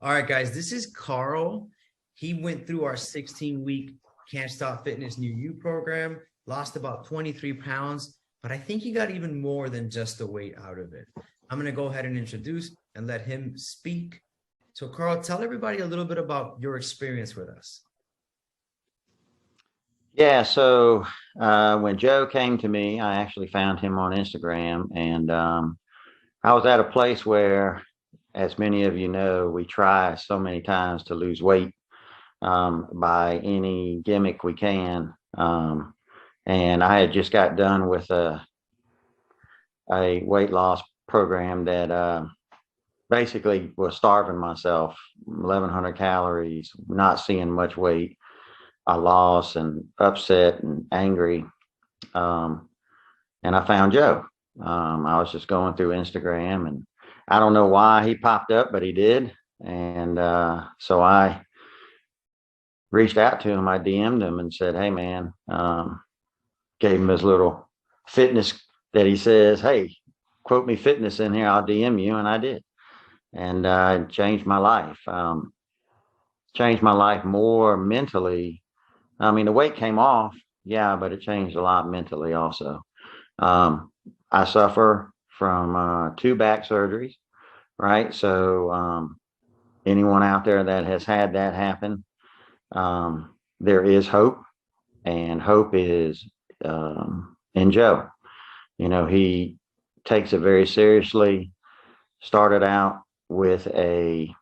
All right, guys, this is Carl. He went through our 16-week Can't Stop Fitness Near You program, lost about 23 pounds, but I think he got even more than just the weight out of it. I'm going to go ahead and introduce and let him speak. So, Carl, tell everybody a little bit about your experience with us. Yeah, so when Joe came to me, I actually found him on Instagram, and I was at a place where, as many of you know, we try so many times to lose weight by any gimmick we can. And I had just got done with a weight loss program that basically was starving myself, 1,100 calories, not seeing much weight. I lost and upset and angry. Um, and I found Joe. I was just going through Instagram, and I don't know why he popped up, but he did. And so I reached out to him. I DM'd him and said, "Hey, man," gave him his little fitness that he says, "Hey, quote me fitness in here. I'll DM you," and I did, and it changed my life. Changed my life more mentally. I mean, the weight came off, yeah, but it changed a lot mentally also. Um, I suffer from two back surgeries, right? So anyone out there that has had that happen, there is hope, and hope is in Joe. You know, he takes it very seriously. Started out with a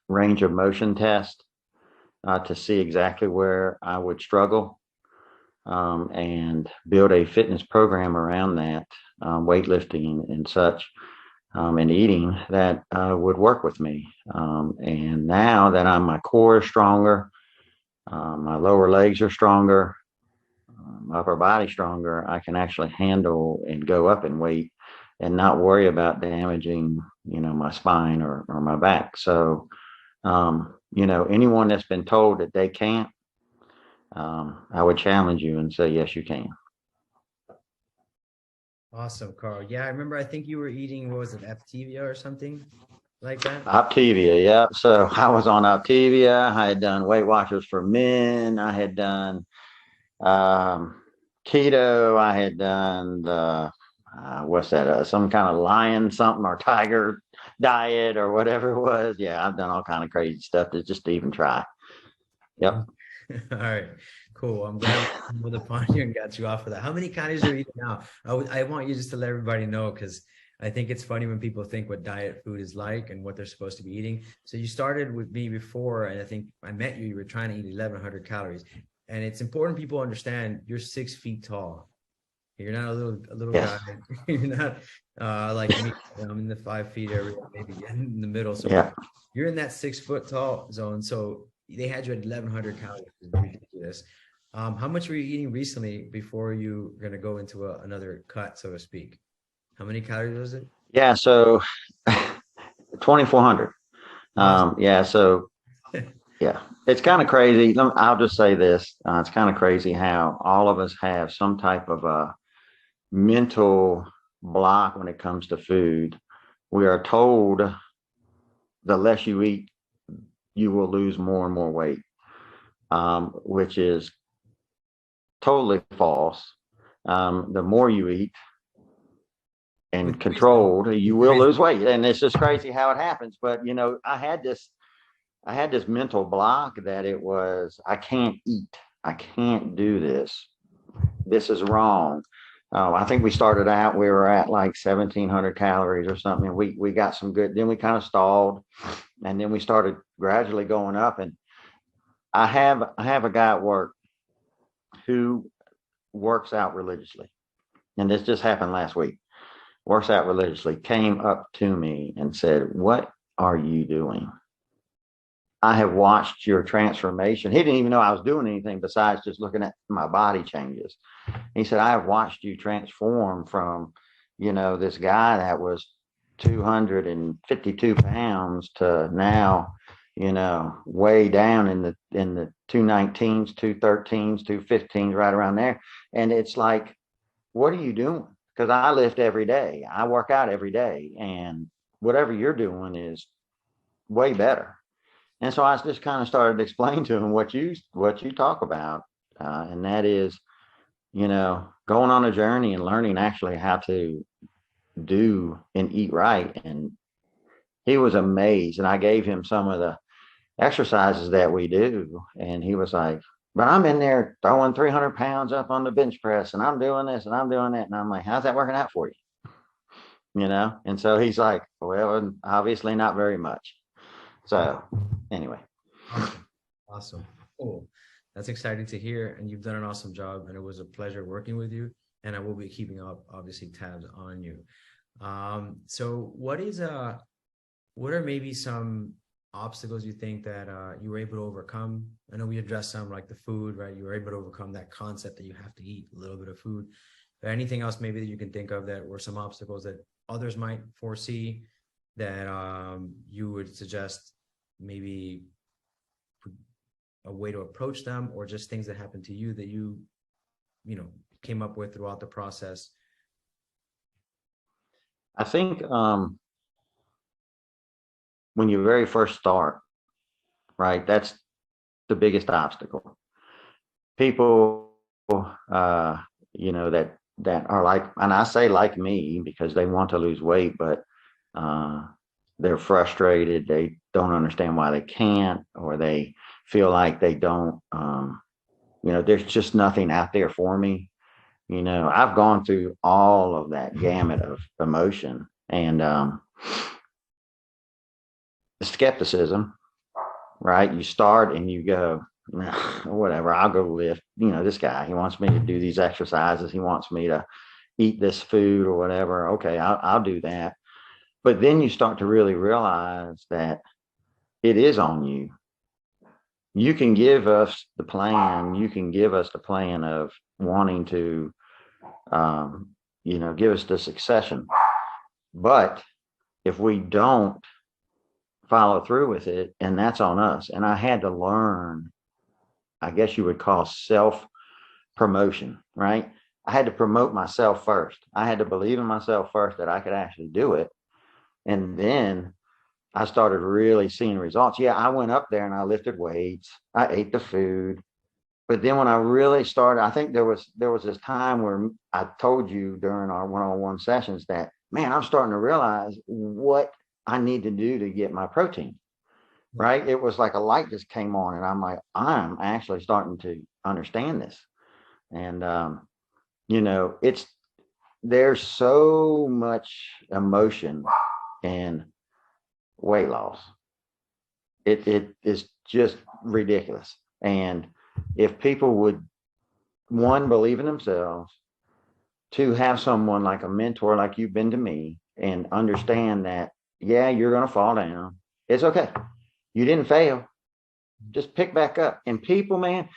range of motion test to see exactly where I would struggle, and build a fitness program around that, weightlifting and such, and eating that would work with me. And now that my core is stronger, my lower legs are stronger, my upper body stronger, I can actually handle and go up in weight and not worry about damaging, my spine or my back. So, anyone that's been told that they can't, I would challenge you and say, yes, you can. Awesome, Carl. Yeah, I remember. I think you were eating, what was it, Activia or something like that? Optavia, yeah. So I was on Optavia. I had done Weight Watchers for Men. I had done keto. I had done the what's that? Some kind of lion something or tiger diet or whatever it was. Yeah, I've done all kind of crazy stuff to just even try. Yep. All right, cool. I'm glad we stumbled upon you and got you off of that. How many calories are you eating now? I want you just to let everybody know, because I think it's funny when people think what diet food is like and what they're supposed to be eating. So you started with me before, and I think I met you. You were trying to eat 1,100 calories, and it's important people understand you're 6 feet tall. You're not a little guy. Yes. You're not like me. I'm in the 5 feet area, maybe in the middle. So Yeah. you're in that 6 foot tall zone. So they had you at 1,100 calories. It's ridiculous. How much were you eating recently before you were gonna go into another cut, so to speak? How many calories was it? Yeah. So 2,400. Awesome. Yeah. So yeah, it's kind of crazy. I'll just say this: it's kind of crazy how all of us have some type of a mental block when it comes to food. We are told the less you eat, you will lose more and more weight, which is totally false. The more you eat and With wisdom. controlled, you With will wisdom. lose weight. And it's just crazy how it happens. But I had this mental block that it was, I can't eat. I can't do this. This is wrong. I think we started out, we were at like 1,700 calories or something. And we got some good, then we kind of stalled, and then we started gradually going up. And I have a guy at work who works out religiously. And this just happened last week. Works out religiously, came up to me and said, "What are you doing? I have watched your transformation." He didn't even know I was doing anything besides just looking at my body changes. He said, "I have watched you transform from, this guy that was 252 pounds to now, way down in the 219s, 213s, 215s, right around there." And it's like, what are you doing? Because I lift every day. I work out every day. And whatever you're doing is way better. And so I just kind of started to explain to him what you talk about, and that is, going on a journey and learning actually how to do and eat right. And he was amazed. And I gave him some of the exercises that we do, and he was like, "But I'm in there throwing 300 pounds up on the bench press, and I'm doing this and I'm doing that." And I'm like, "How's that working out for you?" And so he's like, "Well, obviously not very much." So anyway. Awesome. Awesome. Cool. That's exciting to hear. And you've done an awesome job. And it was a pleasure working with you. And I will be keeping up, obviously, tabs on you. So what are maybe some obstacles you think that you were able to overcome? I know we addressed some, like the food, right? You were able to overcome that concept that you have to eat a little bit of food. But anything else maybe that you can think of that were some obstacles that others might foresee that you would suggest maybe a way to approach them, or just things that happened to you that you came up with throughout the process? I think when you very first start, right, that's the biggest obstacle. People, that are like, and I say like me because they want to lose weight, but they're frustrated. They don't understand why they can't, or they feel like they don't, there's just nothing out there for me. I've gone through all of that gamut of emotion and skepticism, right? You start and you go, nah, whatever, I'll go lift. This guy, he wants me to do these exercises. He wants me to eat this food or whatever. Okay, I'll do that. But then you start to really realize that it is on you. You can give us the plan. You can give us the plan of wanting to, give us the succession. But if we don't follow through with it, and that's on us. And I had to learn, I guess you would call self promotion, right? I had to promote myself first. I had to believe in myself first that I could actually do it. And then I started really seeing results. Yeah, I went up there and I lifted weights. I ate the food. But then when I really started, I think there was this time where I told you during our one-on-one sessions that, man, I'm starting to realize what I need to do to get my protein, right? It was like a light just came on and I'm like, I'm actually starting to understand this. And, there's so much emotion in weight loss. It is just ridiculous. And if people would, one, believe in themselves, two, have someone like a mentor like you've been to me and understand that, yeah, you're going to fall down. It's okay. You didn't fail. Just pick back up. And people, man,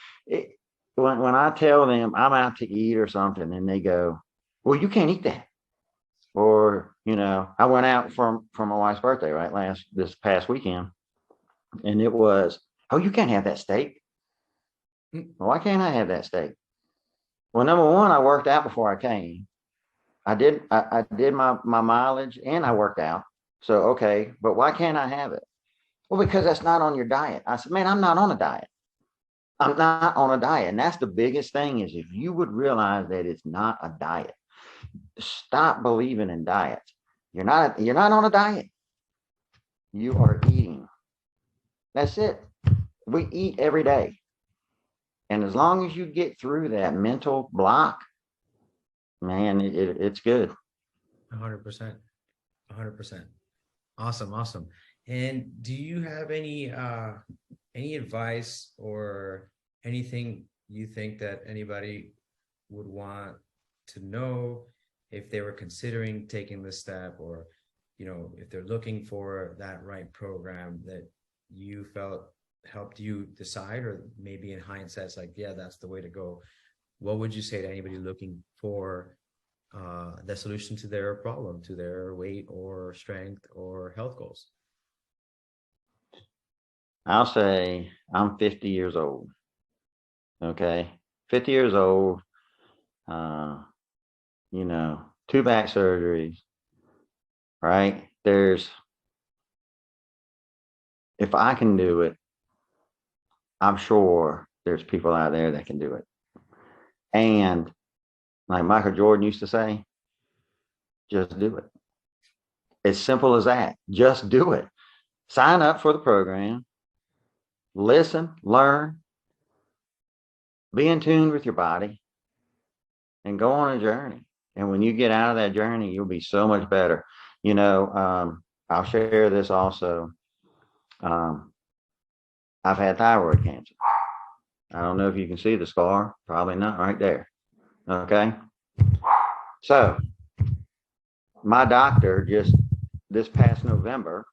when I tell them I'm out to eat or something and they go, well, you can't eat that. Or, I went out for my wife's birthday, right? This past weekend. And it was, oh, you can't have that steak. Well, why can't I have that steak? Well, number one, I worked out before I came. I did my mileage and I worked out. So, okay, but why can't I have it? Well, because that's not on your diet. I said, man, I'm not on a diet. I'm not on a diet. And that's the biggest thing is if you would realize that it's not a diet, stop believing in diets. You're not on a diet. You are eating. That's it. We eat every day. And as long as you get through that mental block, man, it's good. 100%. 100%. Awesome. And do you have any advice or anything you think that anybody would want to know if they were considering taking this step, or if they're looking for that right program that you felt helped you decide, or maybe in hindsight it's like, yeah, that's the way to go? What would you say to anybody looking for the solution to their problem, to their weight or strength or health goals? I'll say I'm 50 years old. Okay. 50 years old, 2 back surgeries, right? There's if I can do it, I'm sure there's people out there that can do it. And like Michael Jordan used to say, just do it. As simple as that. Just do it. Sign up for the program, listen, learn, be in tune with your body, and go on a journey. And when you get out of that journey, you'll be so much better. I'll share this also. I've had thyroid cancer. I don't know if you can see the scar. Probably not right there. Okay. So my doctor just this past November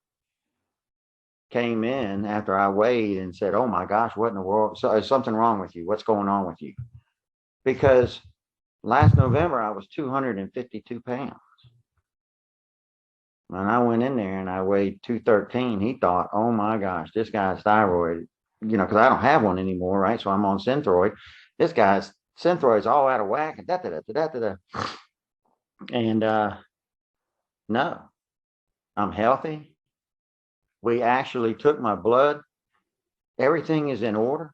came in after I weighed and said, "Oh my gosh, what in the world? So is something wrong with you? What's going on with you?" Because last November I was 252 pounds. When I went in there and I weighed 213, he thought, "Oh my gosh, this guy's thyroid," because I don't have one anymore, right? So I'm on Synthroid. This guy's Synthroid's all out of whack. And da, da, da, da, da, da. And no, I'm healthy. We actually took my blood. Everything is in order.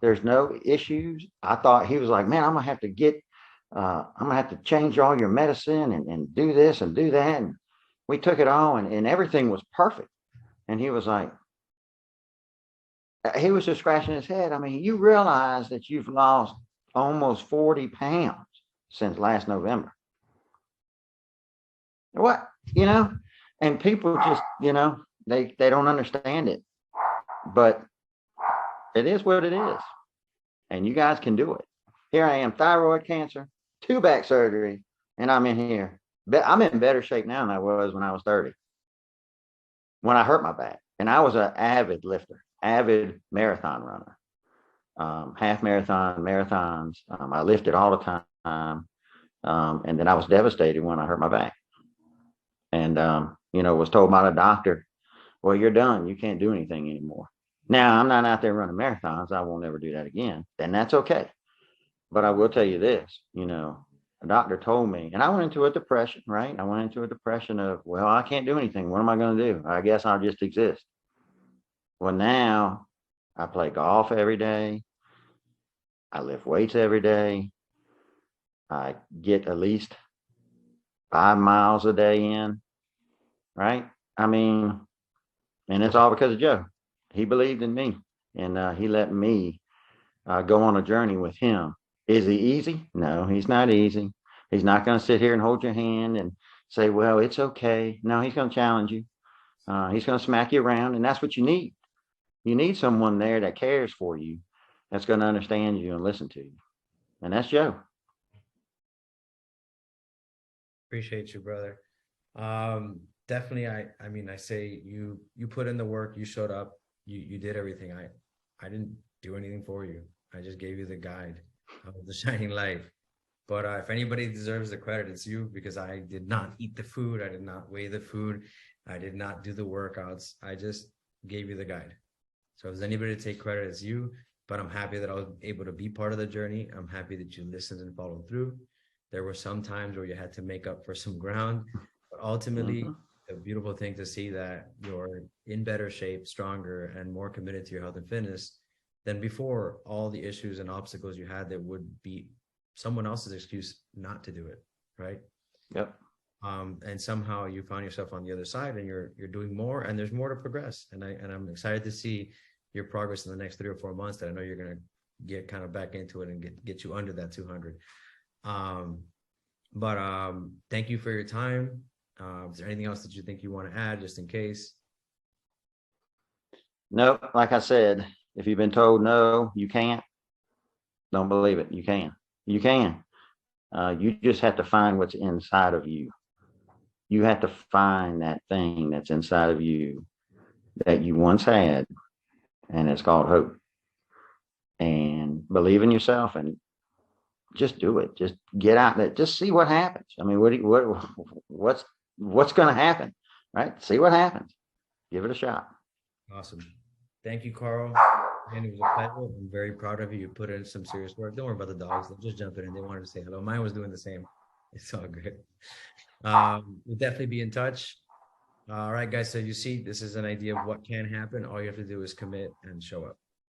There's no issues. I thought he was like, "Man, I'm gonna have to change all your medicine and do this and do that." And we took it all and everything was perfect. And he was like, he was just scratching his head. I mean, you realize that you've lost almost 40 pounds since last November. What, and people just, they don't understand it, but it is what it is. And you guys can do it. Here I am, thyroid cancer, 2 back surgery, and I'm in here. I'm in better shape now than I was when I was 30, when I hurt my back. And I was an avid lifter, avid marathon runner, half marathon, marathons. I lifted all the time. And then I was devastated when I hurt my back. And, was told by the doctor, "Well, you're done. You can't do anything anymore." Now, I'm not out there running marathons. I won't ever do that again. And that's okay. But I will tell you this, a doctor told me, and I went into a depression, right? I went into a depression of, well, I can't do anything. What am I going to do? I guess I'll just exist. Well, now I play golf every day. I lift weights every day. I get at least 5 miles a day in, right? I mean, and it's all because of Joe. He believed in me, and he let me go on a journey with him. Is he easy? No, he's not easy. He's not going to sit here and hold your hand and say, "Well, it's okay." No, he's going to challenge you. He's going to smack you around, and that's what you need. You need someone there that cares for you, that's going to understand you and listen to you. And that's Joe. Appreciate you, brother. Definitely. I say you put in the work, you showed up, you did everything. I didn't do anything for you. I just gave you the guide of the shining light. But if anybody deserves the credit, it's you, because I did not eat the food. I did not weigh the food. I did not do the workouts. I just gave you the guide. So if there's anybody to take credit, it's you. But I'm happy that I was able to be part of the journey. I'm happy that you listened and followed through. There were some times where you had to make up for some ground, but ultimately, a beautiful thing to see that you're in better shape, stronger, and more committed to your health and fitness than before. All the issues and obstacles you had that would be someone else's excuse not to do it, right? Yep. And somehow you found yourself on the other side, and you're doing more, and there's more to progress. And I'm excited to see your progress in the next 3 or 4 months. That I know you're going to get kind of back into it and get you under that 200. But thank you for your time. Is there anything else that you think you want to add, just in case? No, like I said, if you've been told no, you can't, don't believe it. You can. You can. You just have to find what's inside of you. You have to find that thing that's inside of you that you once had, and it's called hope. And believe in yourself and just do it. Just get out there. Just see what happens. I mean, what's going to happen, right? See what happens. Give it a shot. Awesome. Thank you, Carl. And it was a pleasure. I'm very proud of you. You put in some serious work. Don't worry about the dogs. They'll just jump in. They wanted to say hello. Mine was doing the same. It's all good. We'll definitely be in touch. All right, guys. So you see, this is an idea of what can happen. All you have to do is commit and show up.